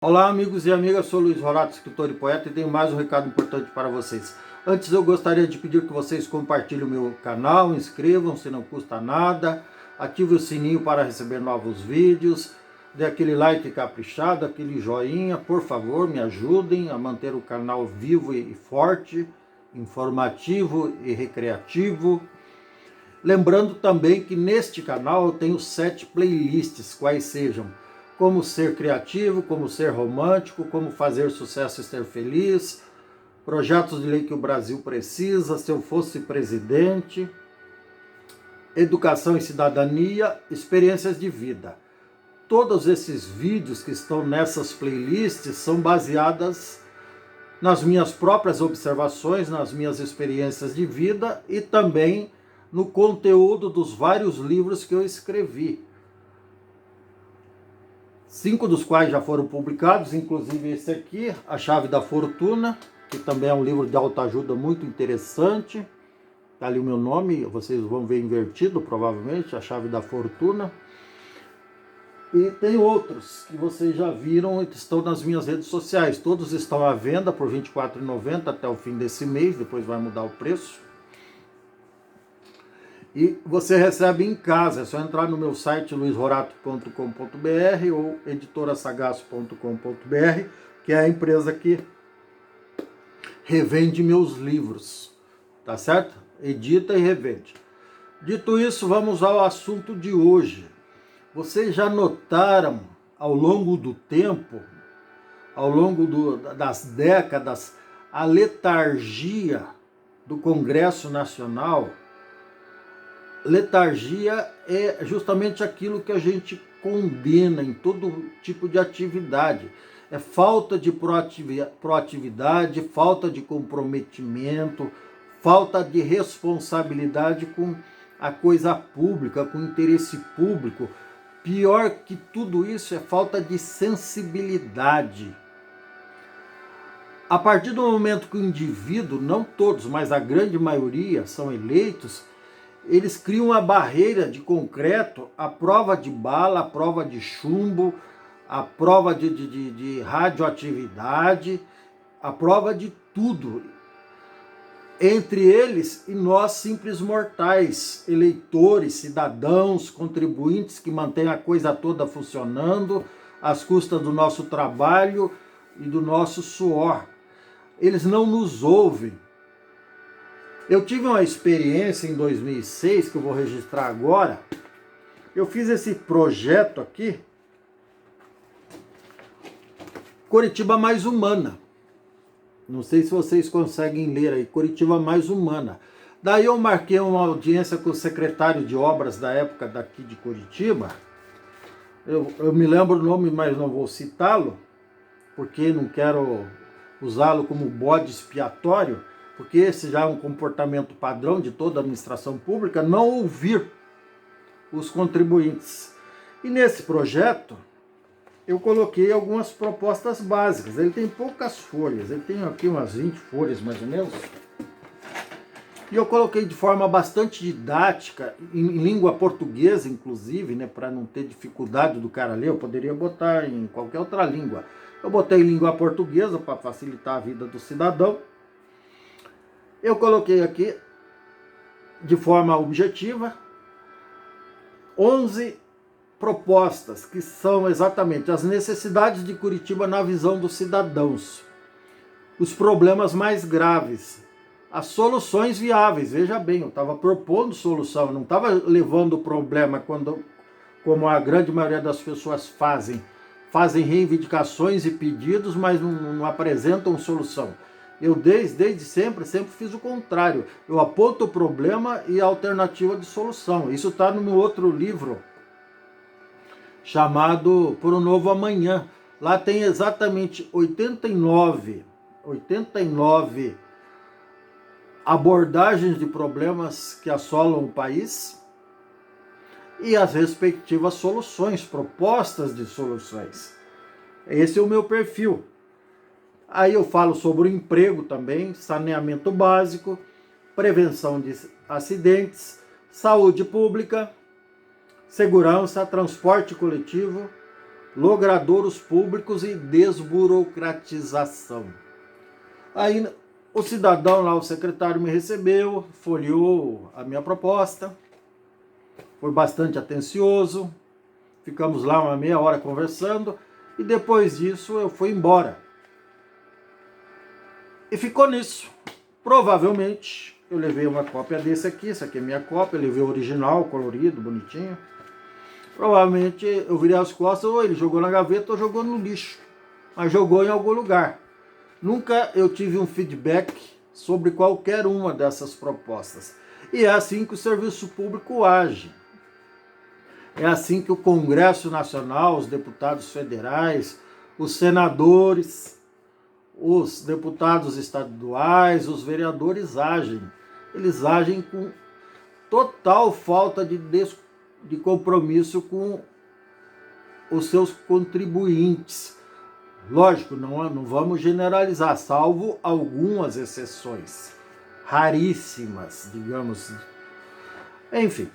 Olá, amigos e amigas, sou Luiz Horácio, escritor e poeta, e tenho mais um recado importante para vocês. Antes, eu gostaria de pedir que vocês compartilhem o meu canal, inscrevam-se, não custa nada, ative o sininho para receber novos vídeos, dê aquele like caprichado, aquele joinha, por favor, me ajudem a manter o canal vivo e forte, informativo e recreativo. Lembrando também que neste canal eu tenho 7 playlists, quais sejam como ser criativo, como ser romântico, como fazer sucesso e ser feliz, projetos de lei que o Brasil precisa, se eu fosse presidente, educação e cidadania, experiências de vida. Todos esses vídeos que estão nessas playlists são baseadas nas minhas próprias observações, nas minhas experiências de vida e também no conteúdo dos vários livros que eu escrevi. 5 dos quais já foram publicados, inclusive esse aqui, A Chave da Fortuna, que também é um livro de autoajuda muito interessante. Está ali o meu nome, vocês vão ver invertido provavelmente, A Chave da Fortuna. E tem outros que vocês já viram e que estão nas minhas redes sociais. Todos estão à venda por R$ 24,90 até o fim desse mês, depois vai mudar o preço. E você recebe em casa, é só entrar no meu site luizhorato.com.br ou editorasagaço.com.br, que é a empresa que revende meus livros, tá certo? Edita e revende. Dito isso, vamos ao assunto de hoje. Vocês já notaram ao longo do tempo, ao longo das décadas, a letargia do Congresso Nacional? Letargia é justamente aquilo que a gente condena em todo tipo de atividade. É falta de proatividade, falta de comprometimento, falta de responsabilidade com a coisa pública, com o interesse público. Pior que tudo isso é falta de sensibilidade. A partir do momento que o indivíduo, não todos, mas a grande maioria são eleitos, eles criam uma barreira de concreto, a prova de bala, a prova de chumbo, a prova de radioatividade, a prova de tudo. Entre eles e nós, simples mortais, eleitores, cidadãos, contribuintes que mantêm a coisa toda funcionando, às custas do nosso trabalho e do nosso suor. Eles não nos ouvem. Eu tive uma experiência em 2006, que eu vou registrar agora. Eu fiz esse projeto aqui, Curitiba Mais Humana. Não sei se vocês conseguem ler aí, Curitiba Mais Humana. Daí eu marquei uma audiência com o secretário de obras da época daqui de Curitiba. Eu me lembro o nome, mas não vou citá-lo, porque não quero usá-lo como bode expiatório, porque esse já é um comportamento padrão de toda a administração pública, não ouvir os contribuintes. E nesse projeto, eu coloquei algumas propostas básicas. Ele tem poucas folhas, ele tem aqui umas 20 folhas mais ou menos. E eu coloquei de forma bastante didática, em língua portuguesa inclusive, né, para não ter dificuldade do cara ler. Eu poderia botar em qualquer outra língua. Eu botei em língua portuguesa para facilitar a vida do cidadão. Eu coloquei aqui, de forma objetiva, 11 propostas, que são exatamente as necessidades de Curitiba na visão dos cidadãos, os problemas mais graves, as soluções viáveis. Veja bem, eu estava propondo solução, eu não estava levando o problema como a grande maioria das pessoas fazem reivindicações e pedidos, mas não apresentam solução. Eu desde sempre fiz o contrário. Eu aponto o problema e a alternativa de solução. Isso está no meu outro livro, chamado Por um Novo Amanhã. Lá tem exatamente 89 abordagens de problemas que assolam o país e as respectivas soluções, propostas de soluções. Esse é o meu perfil. Aí eu falo sobre o emprego também, saneamento básico, prevenção de acidentes, saúde pública, segurança, transporte coletivo, logradouros públicos e desburocratização. Aí o cidadão lá, o secretário, me recebeu, folheou a minha proposta, foi bastante atencioso, ficamos lá uma meia hora conversando e depois disso eu fui embora. E ficou nisso. Provavelmente eu levei uma cópia desse aqui, essa aqui é minha cópia, eu levei o original, colorido, bonitinho. Provavelmente eu virei as costas, ou ele jogou na gaveta ou jogou no lixo, mas jogou em algum lugar. Nunca eu tive um feedback sobre qualquer uma dessas propostas. E é assim que o serviço público age. É assim que o Congresso Nacional, os deputados federais, os senadores, os deputados estaduais, os vereadores agem. Eles agem com total falta de compromisso com os seus contribuintes. Lógico, não vamos generalizar, salvo algumas exceções, raríssimas, digamos. Enfim,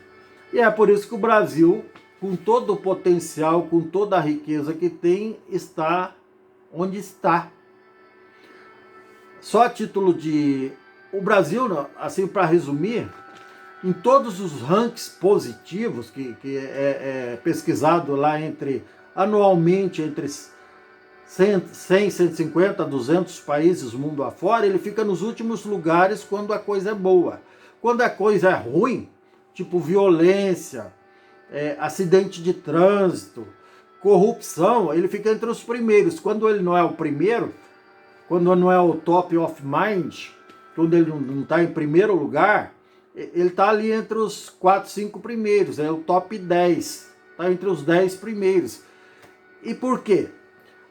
e é por isso que o Brasil, com todo o potencial, com toda a riqueza que tem, está onde está. Só a título de... O Brasil, assim, para resumir, em todos os rankings positivos, que é pesquisado lá anualmente entre 100, 150, 200 países mundo afora, ele fica nos últimos lugares quando a coisa é boa. Quando a coisa é ruim, tipo violência, acidente de trânsito, corrupção, ele fica entre os primeiros. Quando ele não é o primeiro, quando não é o top of mind, quando ele não está em primeiro lugar, ele está ali entre os 4, 5 primeiros, é o top 10, está entre os 10 primeiros. E por quê?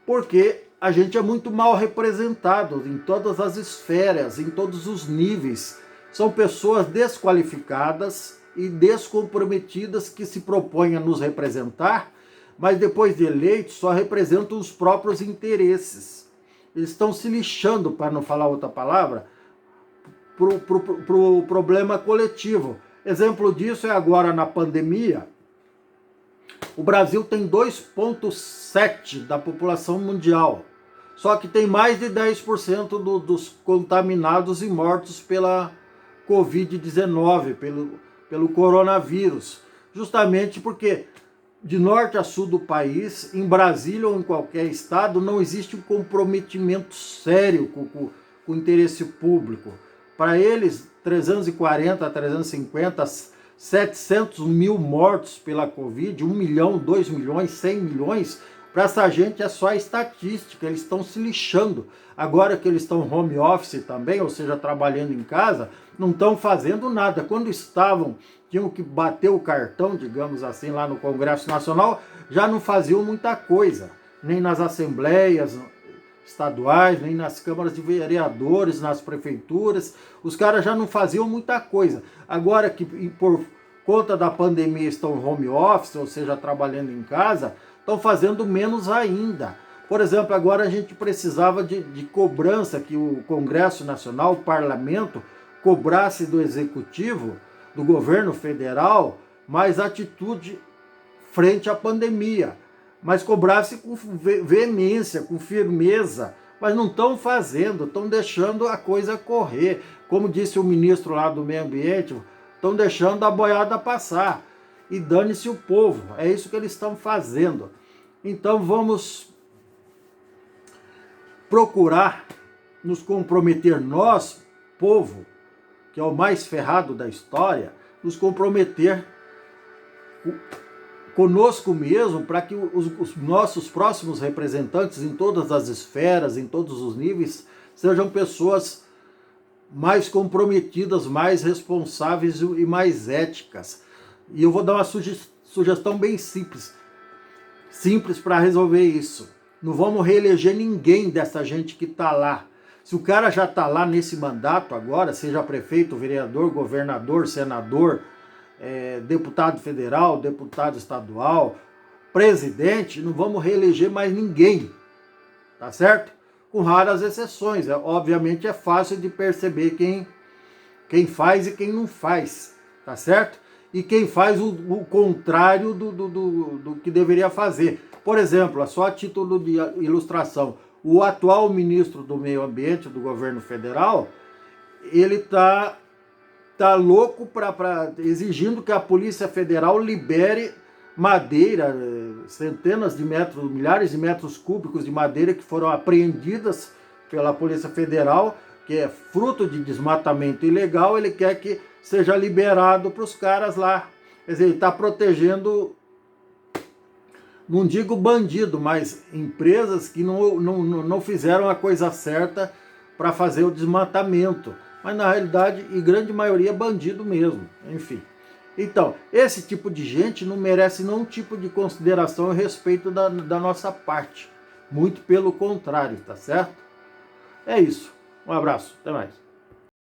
Porque a gente é muito mal representado em todas as esferas, em todos os níveis. São pessoas desqualificadas e descomprometidas que se propõem a nos representar, mas depois de eleitos só representam os próprios interesses. Eles estão se lixando, para não falar outra palavra, pro problema coletivo. Exemplo disso é agora na pandemia. O Brasil tem 2,7% da população mundial, só que tem mais de 10% dos contaminados e mortos pela Covid-19, pelo coronavírus, justamente porque de norte a sul do país, em Brasília ou em qualquer estado, não existe um comprometimento sério com o interesse público. Para eles, 340, 350, 700 mil mortos pela Covid, 1 milhão, 2 milhões, 100 milhões, para essa gente é só estatística, eles estão se lixando. Agora que eles estão home office também, ou seja, trabalhando em casa, não estão fazendo nada. Quando tinham que bater o cartão, digamos assim, lá no Congresso Nacional, já não faziam muita coisa, nem nas assembleias estaduais, nem nas câmaras de vereadores, nas prefeituras, os caras já não faziam muita coisa. Agora que por conta da pandemia estão home office, ou seja, trabalhando em casa, estão fazendo menos ainda. Por exemplo, agora a gente precisava de cobrança, que o Congresso Nacional, o Parlamento, cobrasse do Executivo, do governo federal, mais atitude frente à pandemia, mas cobrasse com veemência, com firmeza, mas não estão fazendo, estão deixando a coisa correr. Como disse o ministro lá do Meio Ambiente, estão deixando a boiada passar, e dane-se o povo, é isso que eles estão fazendo. Então vamos procurar nos comprometer nós, povo, que é o mais ferrado da história, nos comprometer conosco mesmo, para que os nossos próximos representantes em todas as esferas, em todos os níveis, sejam pessoas mais comprometidas, mais responsáveis e mais éticas. E eu vou dar uma sugestão bem simples para resolver isso. Não vamos reeleger ninguém dessa gente que está lá. Se o cara já está lá nesse mandato agora, seja prefeito, vereador, governador, senador, deputado federal, deputado estadual, presidente, não vamos reeleger mais ninguém, tá certo? Com raras exceções. Obviamente é fácil de perceber quem faz e quem não faz, tá certo? e quem faz o contrário do que deveria fazer. Por exemplo, só a título de ilustração, o atual ministro do Meio Ambiente do governo federal, ele está louco exigindo que a Polícia Federal libere madeira, centenas de metros, milhares de metros cúbicos de madeira que foram apreendidas pela Polícia Federal, que é fruto de desmatamento ilegal. Ele quer que seja liberado para os caras lá. Quer dizer, ele está protegendo, não digo bandido, mas empresas que não fizeram a coisa certa para fazer o desmatamento. Mas na realidade, e grande maioria, é bandido mesmo. Enfim. Então, esse tipo de gente não merece nenhum tipo de consideração e respeito da nossa parte. Muito pelo contrário, tá certo? É isso. Um abraço. Até mais.